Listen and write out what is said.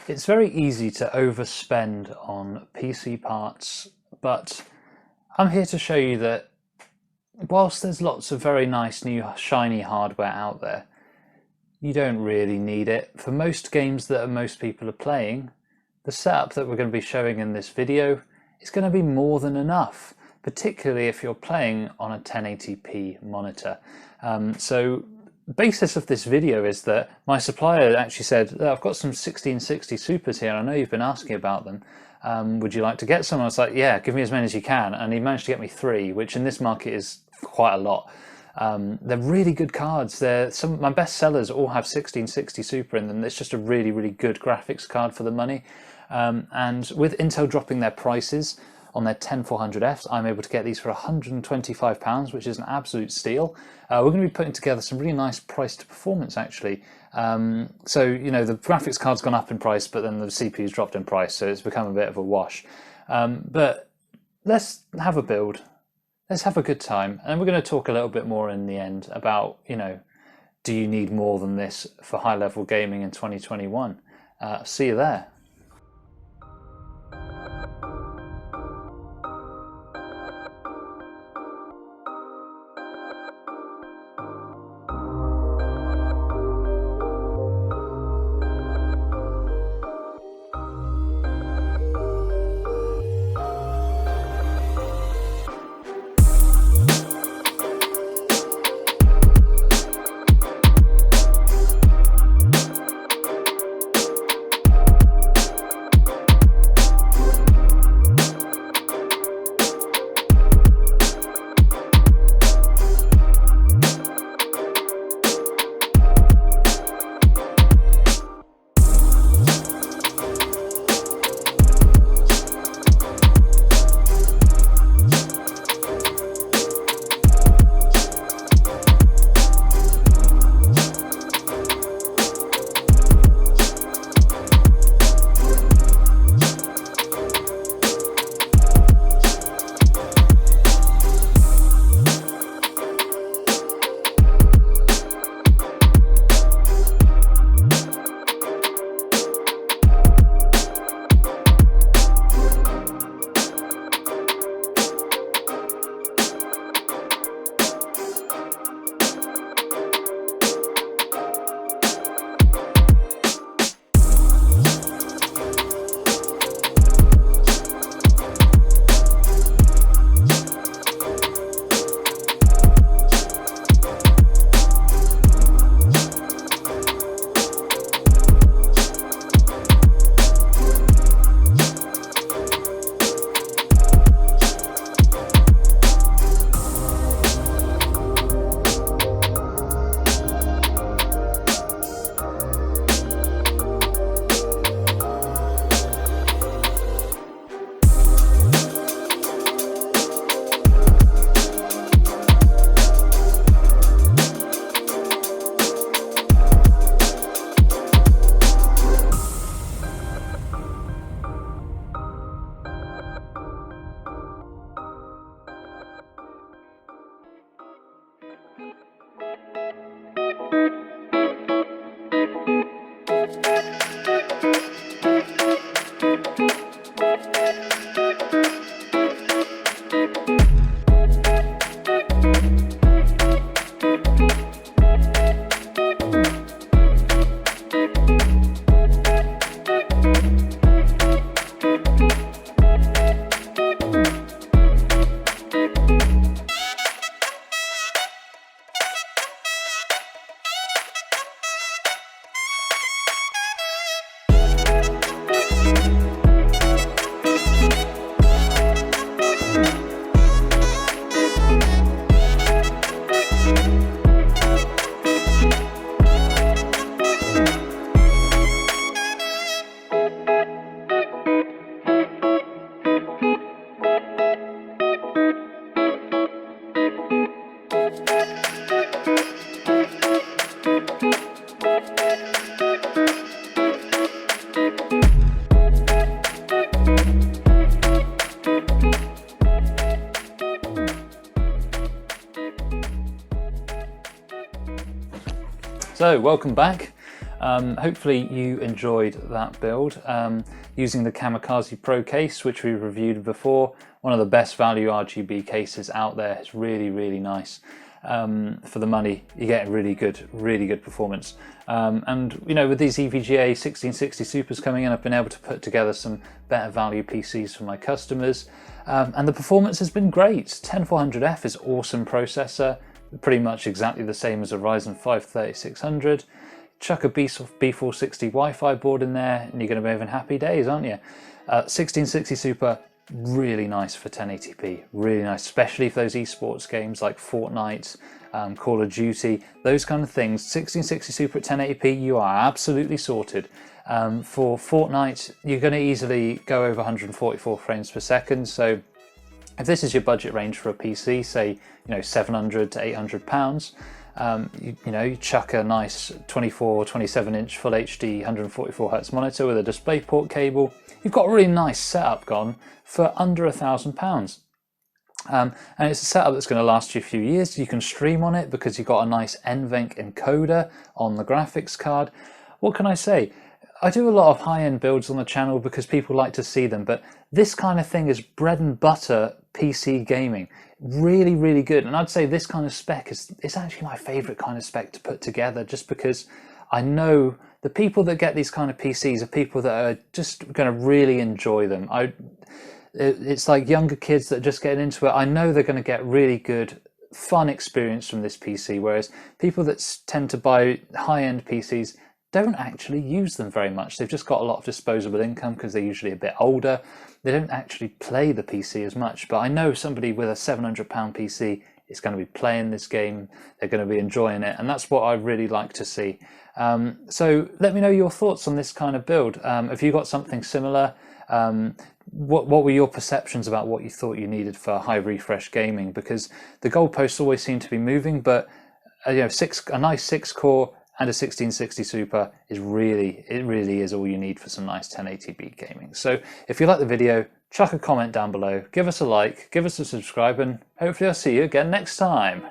It's very easy to overspend on PC parts, but I'm here to show you that whilst there's lots of very nice new shiny hardware out there, you don't really need it. For most games that most people are playing, the setup that we're going to be showing in this video is going to be more than enough, particularly if you're playing on a 1080p monitor. So the basis of this video is that my supplier actually said, I've got some 1660 Supers here, and I know you've been asking about them. Would you like to get some? I was like, yeah, give me as many as you can. And he managed to get me 3, which in this market is quite a lot. They're really good cards. My best sellers all have 1660 Super in them. It's just a really, really good graphics card for the money. And with Intel dropping their prices on their 10400Fs, I'm able to get these for £125, which is an absolute steal. We're going to be putting together some really nice price to performance, actually. So, you know, the graphics card's gone up in price, but then the CPU's dropped in price, so it's become a bit of a wash. But let's have a build. Let's have a good time. And we're going to talk a little bit more in the end about, you know, do you need more than this for high-level gaming in 2021? See you there. So welcome back. Hopefully you enjoyed that build using the Kamikaze Pro case, which we reviewed before. One of the best value RGB cases out there. It's really, really nice. For the money, you get really good performance. And you know, with these EVGA 1660 Supers coming in, I've been able to put together some better value PCs for my customers. And the performance has been great. 10400F is awesome processor, pretty much exactly the same as a Ryzen 5 3600. Chuck a B460 Wi-Fi board in there and you're going to be having happy days, aren't you? 1660 Super, really nice for 1080p, really nice, especially for those esports games like Fortnite, Call of Duty, those kind of things. 1660 Super at 1080p, you are absolutely sorted. For Fortnite, you're going to easily go over 144 frames per second, so if this is your budget range for a PC, say, you know, 700 to 800 pounds, you chuck a nice 27-inch Full HD 144 Hz monitor with a DisplayPort cable, you've got a really nice setup gone for under £1,000. And it's a setup that's going to last you a few years. You can stream on it because you've got a nice NVENC encoder on the graphics card. What can I say? I do a lot of high-end builds on the channel because people like to see them, but this kind of thing is bread and butter PC gaming. Really, really good. And I'd say this kind of spec is actually my favorite kind of spec to put together, just because I know the people that get these kind of PCs are people that are just going to really enjoy them. It's like younger kids that are just getting into it. I know they're going to get really good, fun experience from this PC, whereas people that tend to buy high-end PCs don't actually use them very much. They've just got a lot of disposable income because they're usually a bit older. They don't actually play the PC as much, but I know somebody with a £700 PC is going to be playing this game. They're going to be enjoying it, and that's what I really like to see. So let me know your thoughts on this kind of build. Have you got something similar? What were your perceptions about what you thought you needed for high refresh gaming? Because the goalposts always seem to be moving, but a nice 6-core and a 1660 Super is really is all you need for some nice 1080p gaming. So if you like the video, chuck a comment down below, give us a like, give us a subscribe, and hopefully I'll see you again next time.